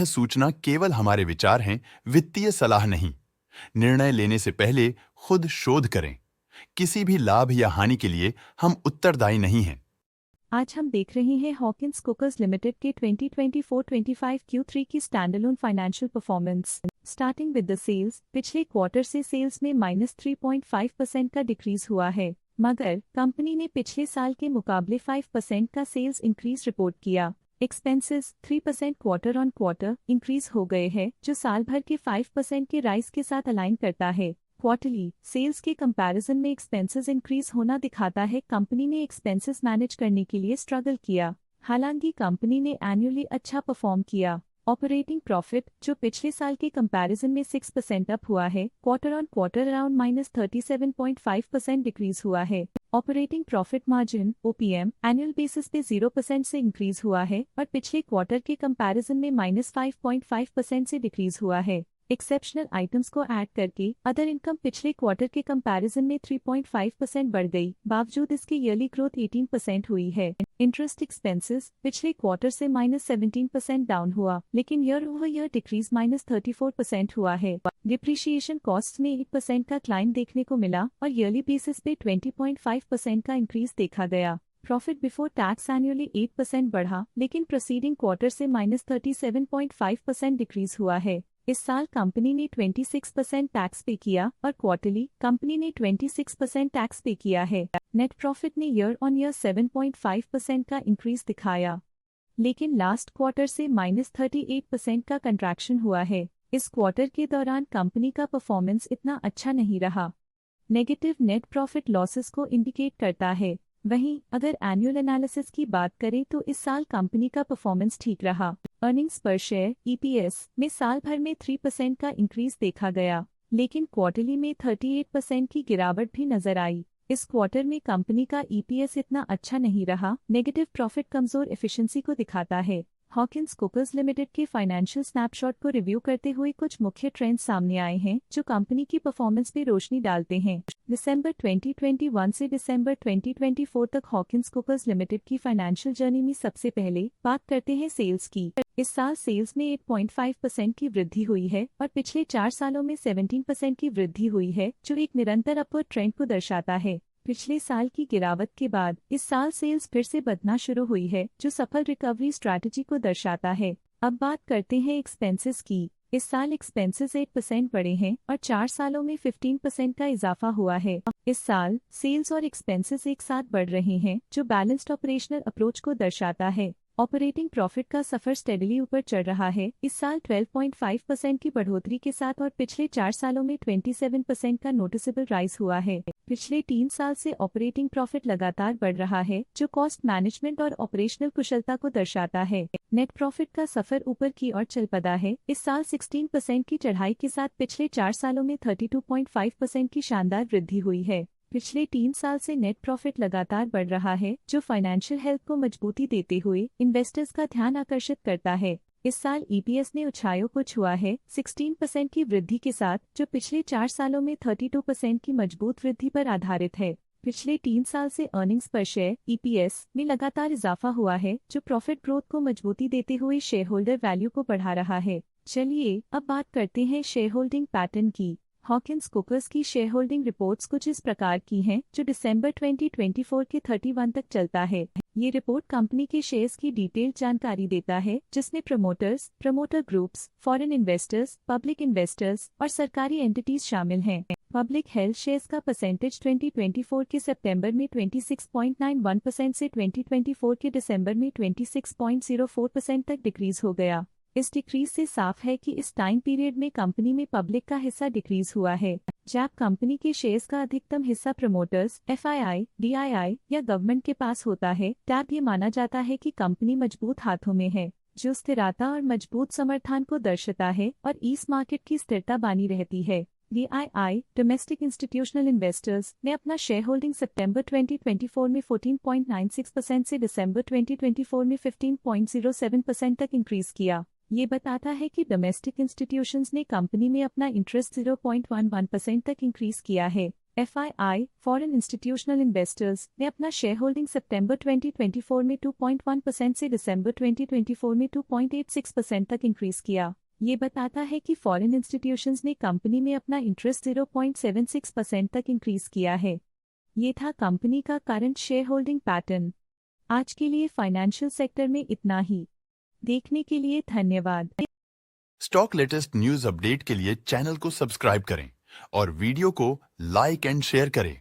सूचना केवल हमारे विचार हैं, वित्तीय सलाह नहीं। निर्णय लेने से पहले खुद शोध करें। किसी भी लाभ या हानि के लिए हम उत्तरदायी नहीं हैं। आज हम देख रहे हैं हॉकिंस कुकर्स लिमिटेड के 2024-25 Q3 की standalone financial performance. Starting with the sales, पिछले क्वार्टर से सेल्स में -3.5% का डिक्रीज हुआ है, मगर कंपनी ने पिछले साल के मुकाबले 5% का सेल्स इंक्रीज रिपोर्ट किया। Expenses 3% quarter on quarter increase हो गए हैं, जो साल भर के 5% के राइज के साथ अलाइन करता है। क्वार्टरली सेल्स के कंपैरिजन में एक्सपेंसेस इंक्रीज होना दिखाता है कंपनी ने एक्सपेंसेस मैनेज करने के लिए स्ट्रगल किया। हालांकि कंपनी ने एनुअली अच्छा परफॉर्म किया। ऑपरेटिंग प्रॉफिट, जो पिछले साल के कंपैरिजन में 6% अप हुआ है, quarter on quarter around -37.5% decrease हुआ है। Operating profit margin OPM annual basis पे 0% से इंक्रीज हुआ है और पिछले क्वार्टर के कंपैरिजन में -5.5% से डिक्रीज हुआ है। एक्सेप्शनल आइटम्स को ऐड करके अदर इनकम पिछले क्वार्टर के कंपैरिजन में 3.5% बढ़ गई, बावजूद इसके ईयरली ग्रोथ 18% हुई है। इंटरेस्ट एक्सपेंसेस पिछले क्वार्टर से -17% डाउन हुआ, लेकिन ईयर ओवर ईयर डिक्रीज -34% हुआ है। डिप्रिशिएशन कॉस्ट में 1% का क्लाइम देखने को मिला और ईयरली बेसिस पे 20.5% का इंक्रीज देखा गया। प्रॉफिट बिफोर टैक्स एनुअली 8% बढ़ा, लेकिन प्रोसीडिंग क्वार्टर से -37.5% डिक्रीज हुआ है। इस साल कंपनी ने 26% टैक्स पे किया और क्वार्टरली कंपनी ने 26% टैक्स पे किया है। नेट प्रॉफिट ने ईयर ऑन ईयर 7.5% का इंक्रीज दिखाया, लेकिन लास्ट क्वार्टर से -38% का कंट्रैक्शन हुआ है। इस क्वार्टर के दौरान कंपनी का परफॉर्मेंस इतना अच्छा नहीं रहा। नेगेटिव नेट प्रॉफिट लॉसेस को इंडिकेट करता है। वहीं अगर एनुअल एनालिसिस की बात करें तो इस साल कंपनी का परफॉर्मेंस ठीक रहा। अर्निंग्स पर शेयर EPS में साल भर में 3% का इंक्रीज देखा गया, लेकिन क्वार्टरली में 38% की गिरावट भी नजर आई। इस क्वार्टर में कंपनी का EPS इतना अच्छा नहीं रहा। नेगेटिव प्रॉफिट कमजोर एफिशिएंसी को दिखाता है। हॉकिंस कुकर्स लिमिटेड के फाइनेंशियल स्नैपशॉट को रिव्यू करते हुए कुछ मुख्य ट्रेंड्स सामने आए हैं जो कंपनी की परफॉर्मेंस पे रोशनी डालते हैं। दिसंबर 2021 से दिसंबर 2024 तक हॉकिंस कुकर्स लिमिटेड की फाइनेंशियल जर्नी में सबसे पहले बात करते हैं सेल्स की। इस साल सेल्स में 8.5% की वृद्धि हुई है और पिछले 4 सालों में 17% की वृद्धि हुई है, जो एक निरंतर अपवर्ड ट्रेंड को दर्शाता है। पिछले साल की गिरावट के बाद इस साल सेल्स फिर से बढ़ना शुरू हुई है, जो सफल रिकवरी स्ट्रैटेजी को दर्शाता है। अब बात करते हैं एक्सपेंसेस की। इस साल एक्सपेंसेस 8% बढ़े हैं और 4 सालों में 15% का इजाफा हुआ है। इस साल सेल्स और एक्सपेंसेस एक साथ बढ़ रहे हैं, जो बैलेंस्ड ऑपरेशनल अप्रोच को दर्शाता है। ऑपरेटिंग प्रॉफिट का सफर स्टेडली ऊपर चढ़ रहा है। इस साल 12.5% की बढ़ोतरी के साथ और पिछले 4 सालों में 27% का नोटिसेबल राइज हुआ है। पिछले 3 साल से ऑपरेटिंग प्रॉफिट लगातार बढ़ रहा है, जो कॉस्ट मैनेजमेंट और ऑपरेशनल कुशलता को दर्शाता है। नेट प्रॉफिट का सफर ऊपर की ओर चल पड़ा है। इस साल 16% की चढ़ाई के साथ पिछले 4 सालों में 32.5% की शानदार वृद्धि हुई है। पिछले 3 साल से नेट प्रॉफिट लगातार बढ़ रहा है, जो फाइनेंशियल हेल्थ को मजबूती देते हुए इन्वेस्टर्स का ध्यान आकर्षित करता है। इस साल EPS ने ऊंचाइयों को छुआ है 16% की वृद्धि के साथ, जो पिछले 4 सालों में 32% की मजबूत वृद्धि पर आधारित है। पिछले 3 साल से अर्निंग्स पर शेयर EPS में लगातार इजाफा हुआ है, जो प्रॉफिट ग्रोथ को मजबूती देते हुए शेयर होल्डर वैल्यू को बढ़ा रहा है। चलिए अब बात करते हैं शेयर होल्डिंग पैटर्न की। हॉकिंस कुकर्स की शेयर होल्डिंग रिपोर्ट्स कुछ इस प्रकार की हैं, जो दिसंबर 2024 के 31 तक चलता है। ये रिपोर्ट कंपनी के शेयर्स की डिटेल्ड जानकारी देता है, जिसमें promoters, promoter groups, foreign investors, public investors और सरकारी एंटिटीज शामिल हैं। पब्लिक हेल्थ शेयर्स का परसेंटेज 2024 के सितंबर में 26.91% से 2024 के दिसंबर में 26.04% तक डिक्रीज हो गया। इस डिक्रीज से साफ है कि इस टाइम पीरियड में कंपनी में पब्लिक का हिस्सा डिक्रीज हुआ है। जब कंपनी के शेयर्स का अधिकतम हिस्सा प्रमोटर्स, FII, DII या गवर्नमेंट के पास होता है, तब ये माना जाता है कि कंपनी मजबूत हाथों में है, जो स्थिरता और मजबूत समर्थन को दर्शाता है और इस मार्केट की स्थिरता बनी रहती है। DII डोमेस्टिक इंस्टीट्यूशनल इन्वेस्टर्स ने अपना शेयर होल्डिंग सितंबर 2024 में 14.96% से दिसंबर 2024 में 15.07% तक इंक्रीज किया। ये बताता है कि डोमेस्टिक इंस्टीट्यूशंस ने कंपनी में अपना इंटरेस्ट 0.11% तक इंक्रीज किया है। FII, फॉरेन इंस्टीट्यूशनल इन्वेस्टर्स ने अपना शेयर होल्डिंग सितंबर 2024 में 2.1% से दिसंबर 2024 में 2.86% तक इंक्रीज किया। ये बताता है कि फॉरेन इंस्टीट्यूशंस ने कंपनी में अपना इंटरेस्ट 0.76% तक इंक्रीज किया है। ये था कंपनी का करंट शेयर होल्डिंग पैटर्न। आज के लिए फाइनेंशियल सेक्टर में इतना ही। देखने के लिए धन्यवाद। स्टॉक लेटेस्ट न्यूज अपडेट के लिए चैनल को सब्सक्राइब करें और वीडियो को लाइक एंड शेयर करें।